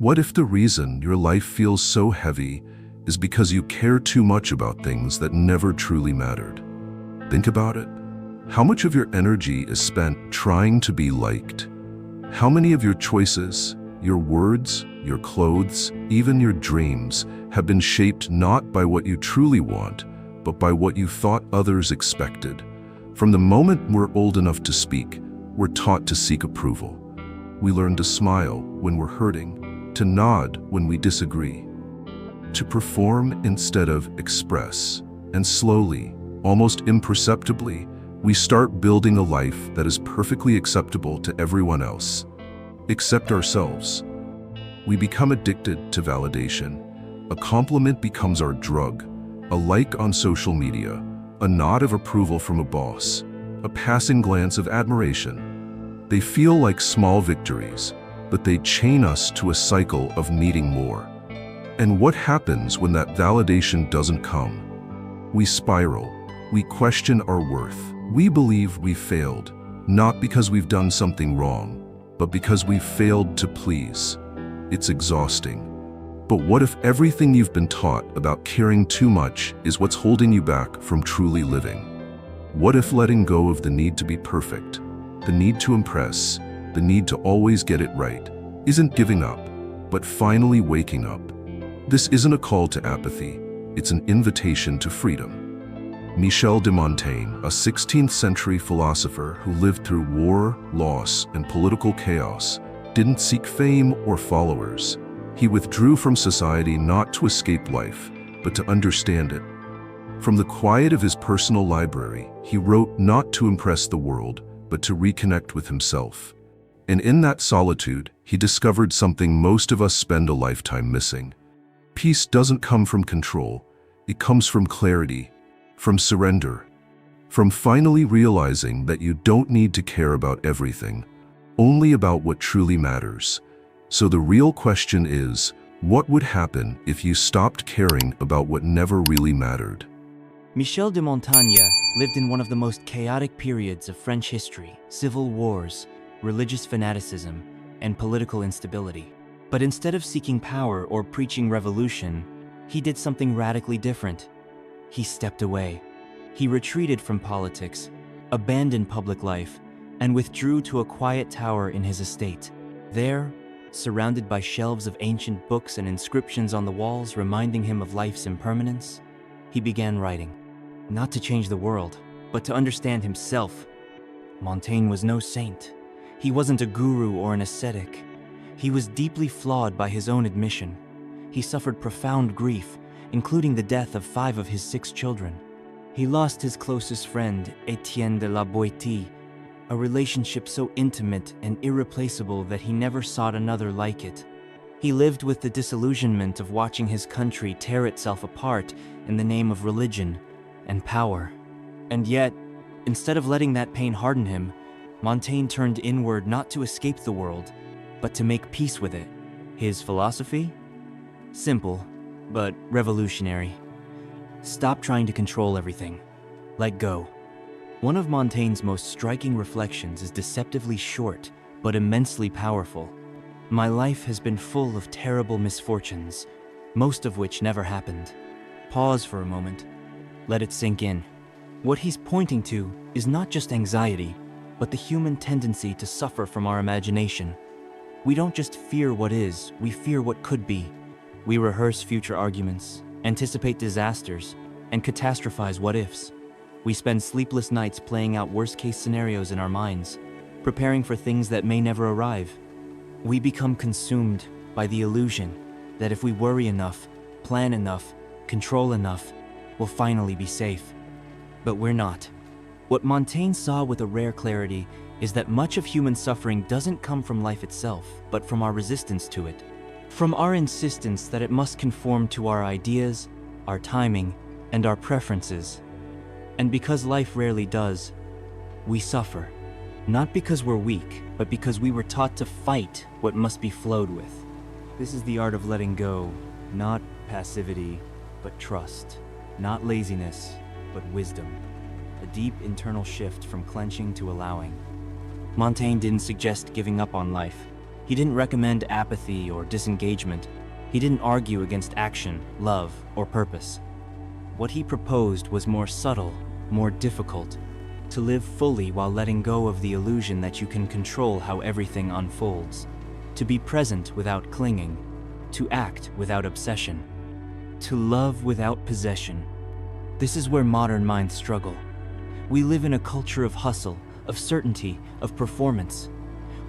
What if the reason your life feels so heavy is because you care too much about things that never truly mattered? Think about it. How much of your energy is spent trying to be liked? How many of your choices, your words, your clothes, even your dreams have been shaped not by what you truly want, but by what you thought others expected? From the moment we're old enough to speak, we're taught to seek approval. We learn to smile when we're hurting, to nod when we disagree, to perform instead of express. And slowly, almost imperceptibly, we start building a life that is perfectly acceptable to everyone else, except ourselves. We become addicted to validation. A compliment becomes our drug, a like on social media, a nod of approval from a boss, a passing glance of admiration. They feel like small victories, but they chain us to a cycle of needing more. And what happens when that validation doesn't come? We spiral. We question our worth. We believe we failed, not because we've done something wrong, but because we've failed to please. It's exhausting. But what if everything you've been taught about caring too much is what's holding you back from truly living? What if letting go of the need to be perfect, the need to impress, the need to always get it right, isn't giving up, but finally waking up? This isn't a call to apathy, it's an invitation to freedom. Michel de Montaigne, a 16th century philosopher who lived through war, loss, and political chaos, didn't seek fame or followers. He withdrew from society not to escape life, but to understand it. From the quiet of his personal library, he wrote not to impress the world, but to reconnect with himself. And in that solitude, he discovered something most of us spend a lifetime missing. Peace doesn't come from control, it comes from clarity, from surrender, from finally realizing that you don't need to care about everything, only about what truly matters. So the real question is, what would happen if you stopped caring about what never really mattered? Michel de Montaigne lived in one of the most chaotic periods of French history: civil wars, religious fanaticism, and political instability. But instead of seeking power or preaching revolution, he did something radically different. He stepped away. He retreated from politics, abandoned public life, and withdrew to a quiet tower in his estate. There, surrounded by shelves of ancient books and inscriptions on the walls reminding him of life's impermanence, he began writing. Not to change the world, but to understand himself. Montaigne was no saint. He wasn't a guru or an ascetic. He was deeply flawed by his own admission. He suffered profound grief, including the death of 5 of his 6 children. He lost his closest friend, Etienne de la Boétie, a relationship so intimate and irreplaceable that he never sought another like it. He lived with the disillusionment of watching his country tear itself apart in the name of religion and power. And yet, instead of letting that pain harden him, Montaigne turned inward not to escape the world, but to make peace with it. His philosophy? Simple, but revolutionary. Stop trying to control everything. Let go. One of Montaigne's most striking reflections is deceptively short, but immensely powerful. My life has been full of terrible misfortunes, most of which never happened. Pause for a moment. Let it sink in. What he's pointing to is not just anxiety, but the human tendency to suffer from our imagination. We don't just fear what is, we fear what could be. We rehearse future arguments, anticipate disasters, and catastrophize what-ifs. We spend sleepless nights playing out worst-case scenarios in our minds, preparing for things that may never arrive. We become consumed by the illusion that if we worry enough, plan enough, control enough, we'll finally be safe. But we're not. What Montaigne saw with a rare clarity is that much of human suffering doesn't come from life itself, but from our resistance to it. From our insistence that it must conform to our ideas, our timing, and our preferences. And because life rarely does, we suffer. Not because we're weak, but because we were taught to fight what must be flowed with. This is the art of letting go, not passivity, but trust. Not laziness, but wisdom. A deep internal shift from clenching to allowing. Montaigne didn't suggest giving up on life. He didn't recommend apathy or disengagement. He didn't argue against action, love, or purpose. What he proposed was more subtle, more difficult, to live fully while letting go of the illusion that you can control how everything unfolds, to be present without clinging, to act without obsession, to love without possession. This is where modern minds struggle. We live in a culture of hustle, of certainty, of performance.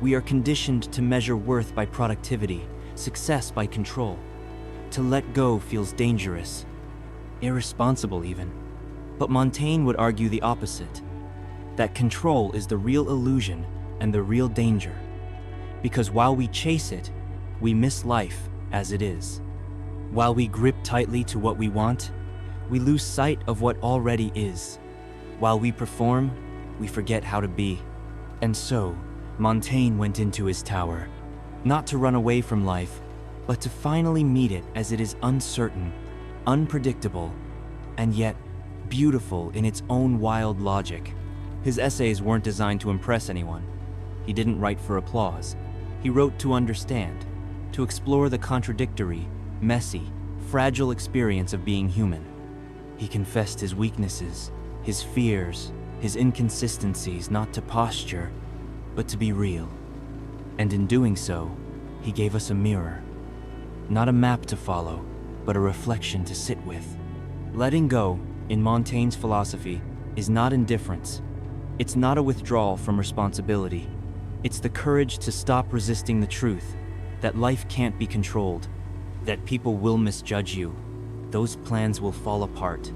We are conditioned to measure worth by productivity, success by control. To let go feels dangerous, irresponsible even. But Montaigne would argue the opposite, that control is the real illusion and the real danger. Because while we chase it, we miss life as it is. While we grip tightly to what we want, we lose sight of what already is. While we perform, we forget how to be. And so, Montaigne went into his tower, not to run away from life, but to finally meet it as it is uncertain, unpredictable, and yet beautiful in its own wild logic. His essays weren't designed to impress anyone. He didn't write for applause. He wrote to understand, to explore the contradictory, messy, fragile experience of being human. He confessed his weaknesses, his fears, his inconsistencies, not to posture, but to be real. And in doing so, he gave us a mirror. Not a map to follow, but a reflection to sit with. Letting go, in Montaigne's philosophy, is not indifference. It's not a withdrawal from responsibility. It's the courage to stop resisting the truth, that life can't be controlled, that people will misjudge you, those plans will fall apart,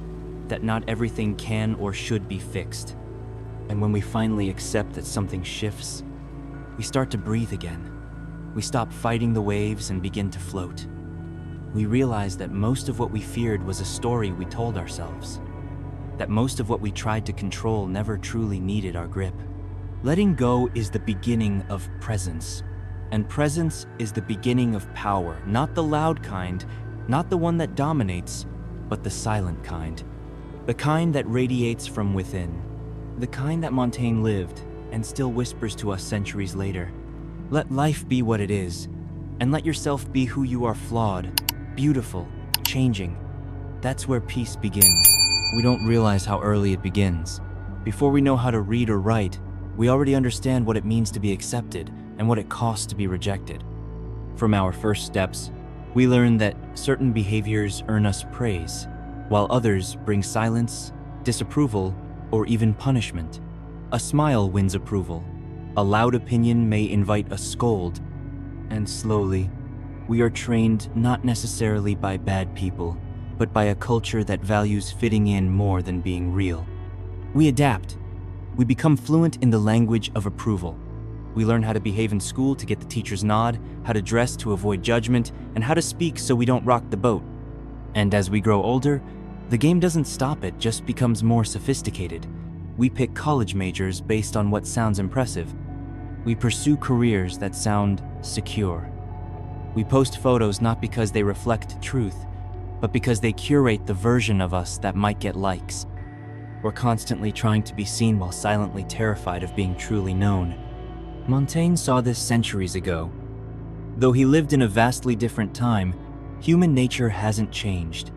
that not everything can or should be fixed. And when we finally accept that something shifts, we start to breathe again. We stop fighting the waves and begin to float. We realize that most of what we feared was a story we told ourselves, that most of what we tried to control never truly needed our grip. Letting go is the beginning of presence, and presence is the beginning of power, not the loud kind, not the one that dominates, but the silent kind, the kind that radiates from within, the kind that Montaigne lived and still whispers to us centuries later. Let life be what it is, and let yourself be who you are, flawed, beautiful, changing. That's where peace begins. We don't realize how early it begins. Before we know how to read or write, we already understand what it means to be accepted and what it costs to be rejected. From our first steps, we learn that certain behaviors earn us praise, while others bring silence, disapproval, or even punishment. A smile wins approval. A loud opinion may invite a scold. And slowly, we are trained not necessarily by bad people, but by a culture that values fitting in more than being real. We adapt. We become fluent in the language of approval. We learn how to behave in school to get the teacher's nod, how to dress to avoid judgment, and how to speak so we don't rock the boat. And as we grow older, the game doesn't stop, it just becomes more sophisticated. We pick college majors based on what sounds impressive. We pursue careers that sound secure. We post photos not because they reflect truth, but because they curate the version of us that might get likes. We're constantly trying to be seen while silently terrified of being truly known. Montaigne saw this centuries ago. Though he lived in a vastly different time, human nature hasn't changed.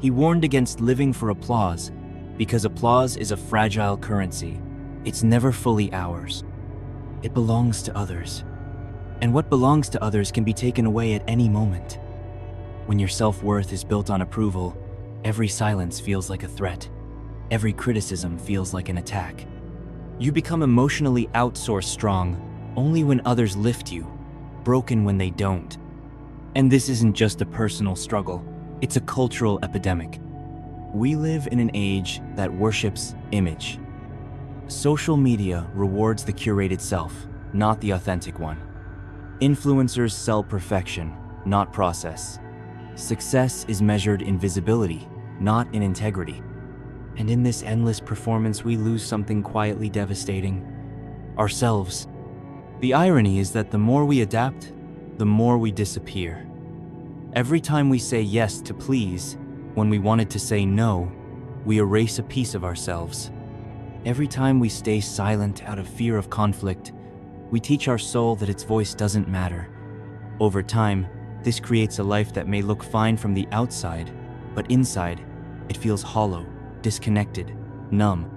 He warned against living for applause, because applause is a fragile currency. It's never fully ours. It belongs to others. And what belongs to others can be taken away at any moment. When your self-worth is built on approval, every silence feels like a threat. Every criticism feels like an attack. You become emotionally outsourced strong only when others lift you, broken when they don't. And this isn't just a personal struggle, it's a cultural epidemic. We live in an age that worships image. Social media rewards the curated self, not the authentic one. Influencers sell perfection, not process. Success is measured in visibility, not in integrity. And in this endless performance, we lose something quietly devastating: ourselves. The irony is that the more we adapt, the more we disappear. Every time we say yes to please, when we wanted to say no, we erase a piece of ourselves. Every time we stay silent out of fear of conflict, We teach our soul that its voice doesn't matter. Over time, this creates a life that may look fine from the outside, but inside, it feels hollow, disconnected, numb.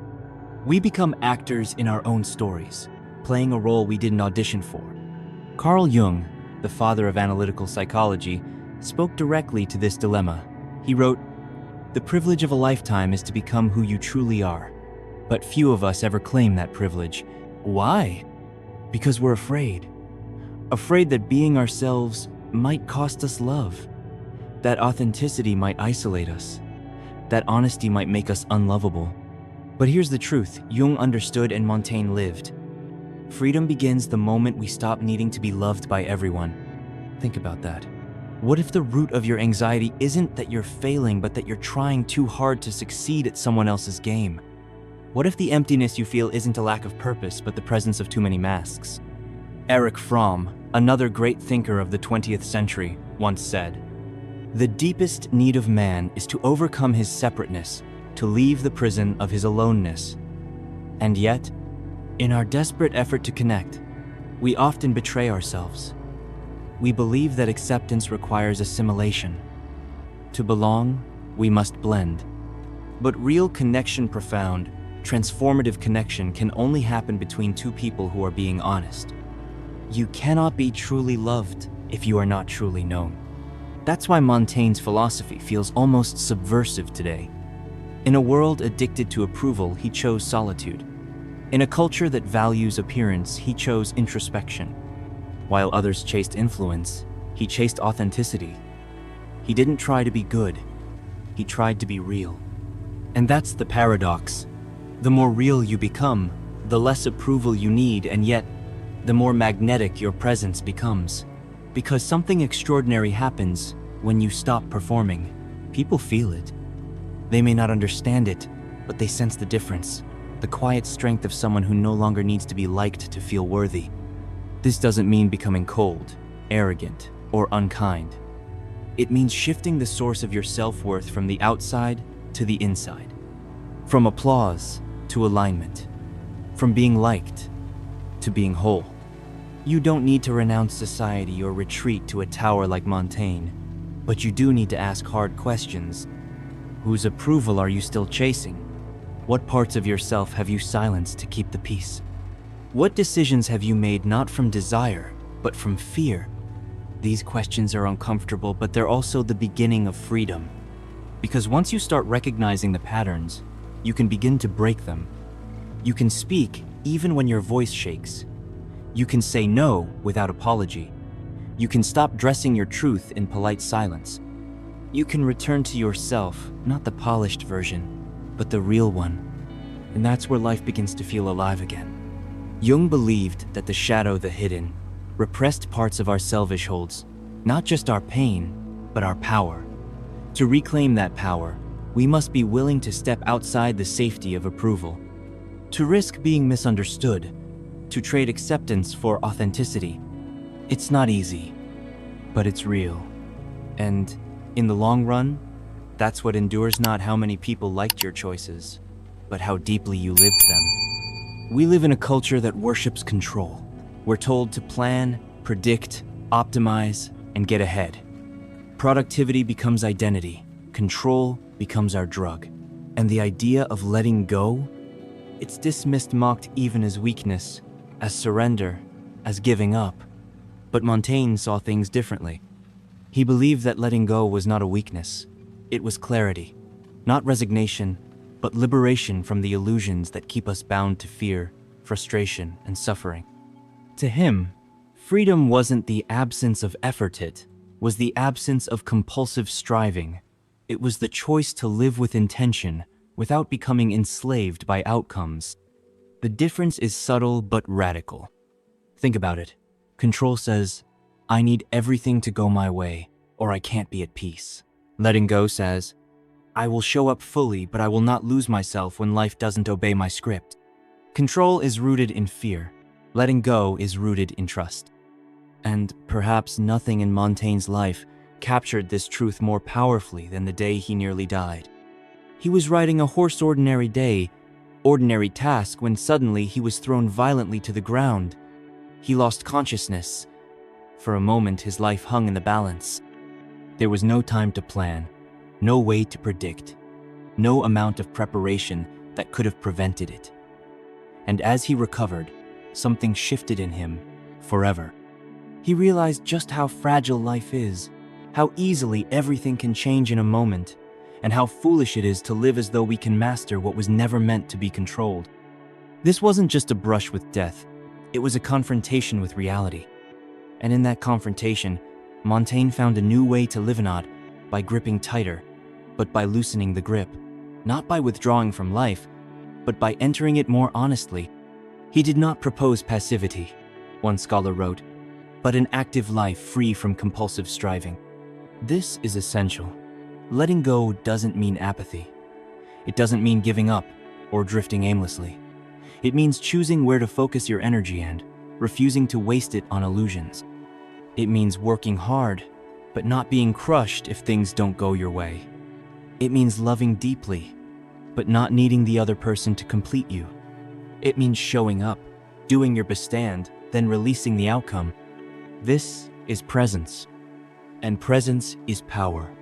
We become actors in our own stories, playing a role we didn't audition for. Carl Jung, the father of analytical psychology, spoke directly to this dilemma. He wrote, "The privilege of a lifetime is to become who you truly are. But few of us ever claim that privilege. Why? Because we're afraid. Afraid that being ourselves might cost us love, that authenticity might isolate us, that honesty might make us unlovable." But here's the truth Jung understood and Montaigne lived. Freedom begins the moment we stop needing to be loved by everyone. Think about that. What if the root of your anxiety isn't that you're failing, but that you're trying too hard to succeed at someone else's game? What if the emptiness you feel isn't a lack of purpose, but the presence of too many masks? Erich Fromm, another great thinker of the 20th century, once said, "The deepest need of man is to overcome his separateness, to leave the prison of his aloneness." And yet, in our desperate effort to connect, we often betray ourselves. We believe that acceptance requires assimilation. To belong, we must blend. But real connection, profound, transformative connection, can only happen between two people who are being honest. You cannot be truly loved if you are not truly known. That's why Montaigne's philosophy feels almost subversive today. In a world addicted to approval, he chose solitude. In a culture that values appearance, he chose introspection. While others chased influence, he chased authenticity. He didn't try to be good, he tried to be real. And that's the paradox. The more real you become, the less approval you need, and yet, the more magnetic your presence becomes. Because something extraordinary happens when you stop performing. People feel it. They may not understand it, but they sense the difference. The quiet strength of someone who no longer needs to be liked to feel worthy. This doesn't mean becoming cold, arrogant, or unkind. It means shifting the source of your self-worth from the outside to the inside. From applause to alignment. From being liked to being whole. You don't need to renounce society or retreat to a tower like Montaigne, but you do need to ask hard questions. Whose approval are you still chasing? What parts of yourself have you silenced to keep the peace? What decisions have you made not from desire, but from fear? These questions are uncomfortable, but they're also the beginning of freedom. Because once you start recognizing the patterns, you can begin to break them. You can speak even when your voice shakes. You can say no without apology. You can stop dressing your truth in polite silence. You can return to yourself, not the polished version, but the real one. And that's where life begins to feel alive again. Jung believed that the shadow, the hidden, repressed parts of our selfish holds, not just our pain, but our power. To reclaim that power, we must be willing to step outside the safety of approval, to risk being misunderstood, to trade acceptance for authenticity. It's not easy, but it's real. And in the long run, that's what endures, not how many people liked your choices, but how deeply you lived them. We live in a culture that worships control. We're told to plan, predict, optimize, and get ahead. Productivity becomes identity. Control becomes our drug. And the idea of letting go? It's dismissed, mocked even as weakness, as surrender, as giving up. But Montaigne saw things differently. He believed that letting go was not a weakness. It was clarity. Not resignation, but liberation from the illusions that keep us bound to fear, frustration, and suffering. To him, freedom wasn't the absence of effort, it was the absence of compulsive striving. It was the choice to live with intention, without becoming enslaved by outcomes. The difference is subtle but radical. Think about it. Control says, I need everything to go my way, or I can't be at peace. Letting go says, I will show up fully, but I will not lose myself when life doesn't obey my script. Control is rooted in fear. Letting go is rooted in trust. And perhaps nothing in Montaigne's life captured this truth more powerfully than the day he nearly died. He was riding a horse ordinary task, when suddenly he was thrown violently to the ground. He lost consciousness. For a moment, his life hung in the balance. There was no time to plan, no way to predict, no amount of preparation that could have prevented it. And as he recovered, something shifted in him forever. He realized just how fragile life is, how easily everything can change in a moment, and how foolish it is to live as though we can master what was never meant to be controlled. This wasn't just a brush with death, it was a confrontation with reality. And in that confrontation, Montaigne found a new way to live, not by gripping tighter, but by loosening the grip, not by withdrawing from life, but by entering it more honestly. He did not propose passivity, one scholar wrote, but an active life free from compulsive striving. This is essential. Letting go doesn't mean apathy. It doesn't mean giving up or drifting aimlessly. It means choosing where to focus your energy and refusing to waste it on illusions. It means working hard, but not being crushed if things don't go your way. It means loving deeply, but not needing the other person to complete you. It means showing up, doing your best, then releasing the outcome. This is presence, and presence is power.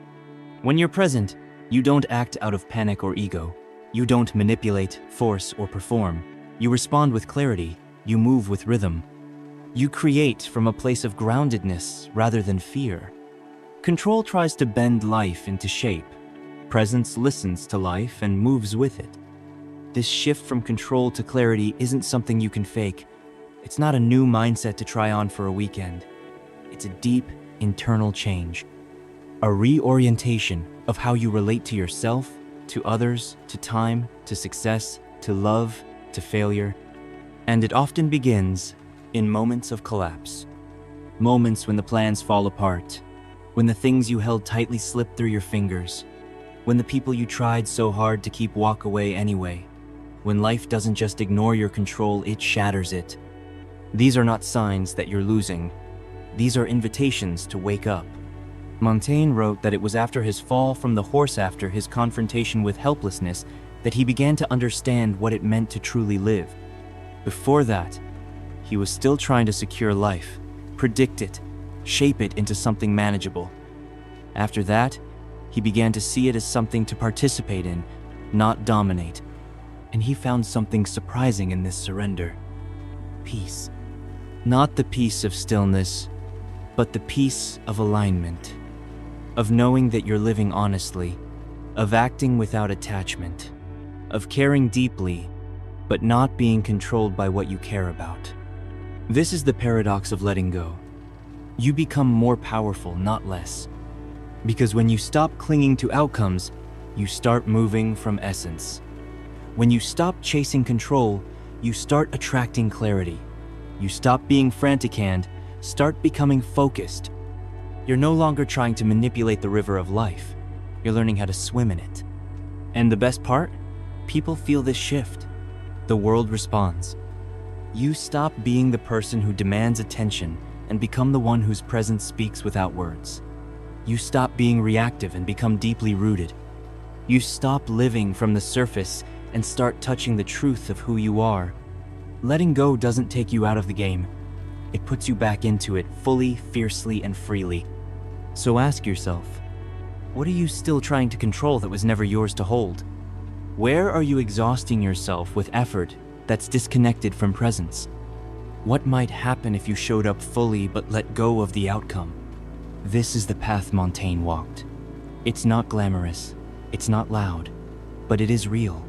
When you're present, you don't act out of panic or ego. You don't manipulate, force, or perform. You respond with clarity. You move with rhythm. You create from a place of groundedness rather than fear. Control tries to bend life into shape. Presence listens to life and moves with it. This shift from control to clarity isn't something you can fake. It's not a new mindset to try on for a weekend. It's a deep, internal change. A reorientation of how you relate to yourself, to others, to time, to success, to love, to failure. And it often begins in moments of collapse. Moments when the plans fall apart, when the things you held tightly slip through your fingers, when the people you tried so hard to keep walk away anyway, when life doesn't just ignore your control, it shatters it. These are not signs that you're losing. These are invitations to wake up. Montaigne wrote that it was after his fall from the horse, after his confrontation with helplessness, that he began to understand what it meant to truly live. Before that, he was still trying to secure life, predict it, shape it into something manageable. After that, he began to see it as something to participate in, not dominate. And he found something surprising in this surrender. Peace. Not the peace of stillness, but the peace of alignment. Of knowing that you're living honestly, of acting without attachment, of caring deeply, but not being controlled by what you care about. This is the paradox of letting go. You become more powerful, not less. Because when you stop clinging to outcomes, you start moving from essence. When you stop chasing control, you start attracting clarity. You stop being frantic and start becoming focused. You're no longer trying to manipulate the river of life. You're learning how to swim in it. And the best part? People feel this shift. The world responds. You stop being the person who demands attention and become the one whose presence speaks without words. You stop being reactive and become deeply rooted. You stop living from the surface and start touching the truth of who you are. Letting go doesn't take you out of the game. It puts you back into it fully, fiercely, and freely. So ask yourself, what are you still trying to control that was never yours to hold? Where are you exhausting yourself with effort that's disconnected from presence? What might happen if you showed up fully but let go of the outcome? This is the path Montaigne walked. It's not glamorous, it's not loud, but it is real.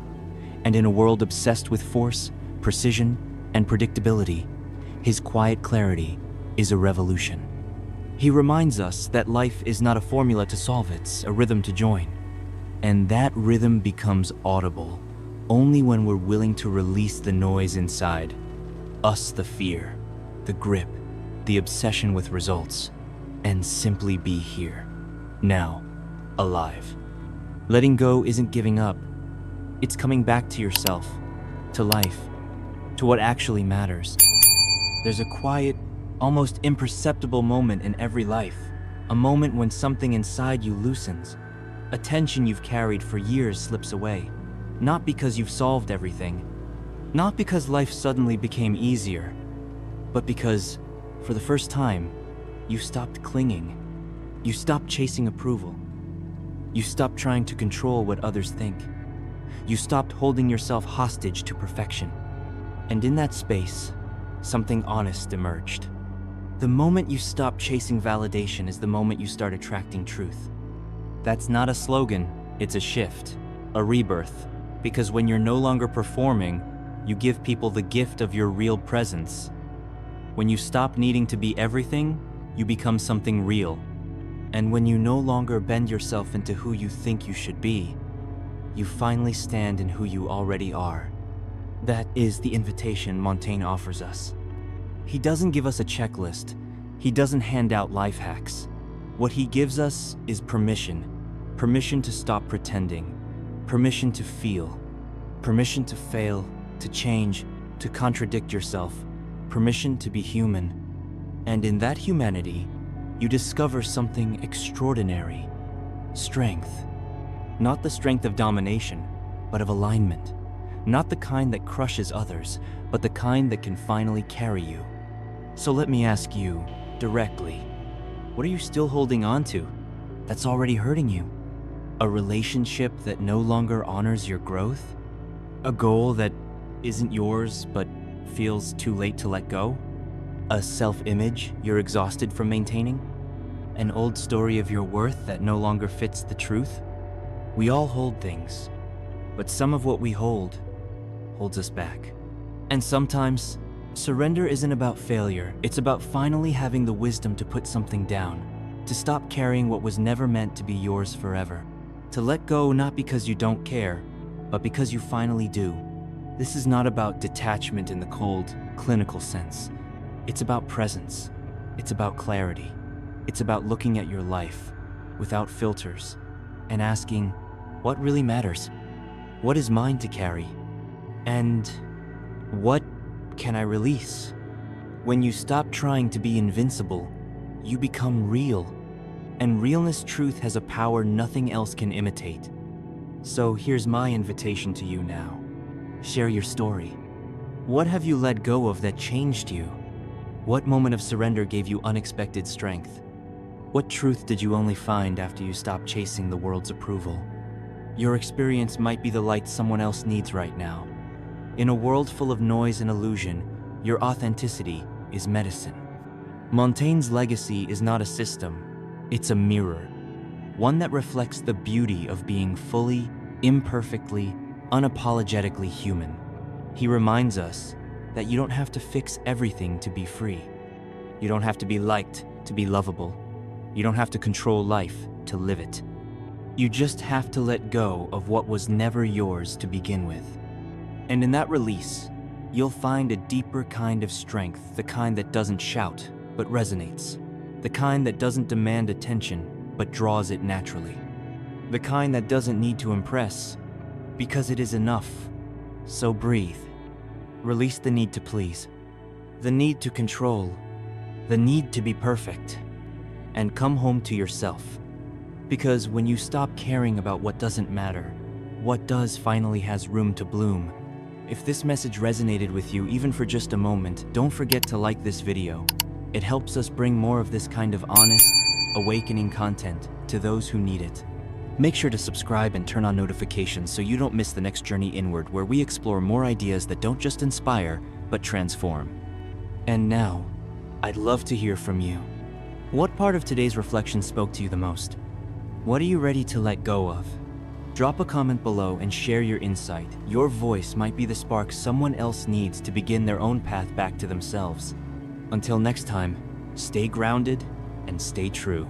And in a world obsessed with force, precision, and predictability, his quiet clarity is a revolution. He reminds us that life is not a formula to solve, it's a rhythm to join. And that rhythm becomes audible only when we're willing to release the noise inside us, the fear, the grip, the obsession with results, and simply be here, now, alive. Letting go isn't giving up. It's coming back to yourself, to life, to what actually matters. There's a quiet, almost imperceptible moment in every life, a moment when something inside you loosens. A tension you've carried for years slips away, not because you've solved everything, not because life suddenly became easier, but because, for the first time, you stopped clinging. You stopped chasing approval. You stopped trying to control what others think. You stopped holding yourself hostage to perfection. And in that space, something honest emerged. The moment you stop chasing validation is the moment you start attracting truth. That's not a slogan, it's a shift, a rebirth. Because when you're no longer performing, you give people the gift of your real presence. When you stop needing to be everything, you become something real. And when you no longer bend yourself into who you think you should be, you finally stand in who you already are. That is the invitation Montaigne offers us. He doesn't give us a checklist. He doesn't hand out life hacks. What he gives us is permission. Permission to stop pretending. Permission to feel. Permission to fail, to change, to contradict yourself. Permission to be human. And in that humanity, you discover something extraordinary. Strength. Not the strength of domination, but of alignment. Not the kind that crushes others, but the kind that can finally carry you. So let me ask you, directly, what are you still holding on to that's already hurting you? A relationship that no longer honors your growth? A goal that isn't yours but feels too late to let go? A self-image you're exhausted from maintaining? An old story of your worth that no longer fits the truth? We all hold things, but some of what we hold holds us back. And sometimes, surrender isn't about failure, it's about finally having the wisdom to put something down, to stop carrying what was never meant to be yours forever, to let go not because you don't care, but because you finally do. This is not about detachment in the cold, clinical sense. It's about presence. It's about clarity. It's about looking at your life without filters and asking, what really matters? What is mine to carry? And what can I release? When you stop trying to be invincible, you become real. And realness truth has a power nothing else can imitate. So here's my invitation to you now. Share your story. What have you let go of that changed you? What moment of surrender gave you unexpected strength? What truth did you only find after you stopped chasing the world's approval? Your experience might be the light someone else needs right now. In a world full of noise and illusion, your authenticity is medicine. Montaigne's legacy is not a system, it's a mirror. One that reflects the beauty of being fully, imperfectly, unapologetically human. He reminds us that you don't have to fix everything to be free. You don't have to be liked to be lovable. You don't have to control life to live it. You just have to let go of what was never yours to begin with. And in that release, you'll find a deeper kind of strength, the kind that doesn't shout, but resonates. The kind that doesn't demand attention, but draws it naturally. The kind that doesn't need to impress, because it is enough. So breathe. Release the need to please, the need to control, the need to be perfect, and come home to yourself. Because when you stop caring about what doesn't matter, what does finally has room to bloom. If this message resonated with you even for just a moment, don't forget to like this video. It helps us bring more of this kind of honest, awakening content to those who need it. Make sure to subscribe and turn on notifications so you don't miss the next journey inward, where we explore more ideas that don't just inspire, but transform. And now, I'd love to hear from you. What part of today's reflection spoke to you the most? What are you ready to let go of? Drop a comment below and share your insight. Your voice might be the spark someone else needs to begin their own path back to themselves. Until next time, stay grounded and stay true.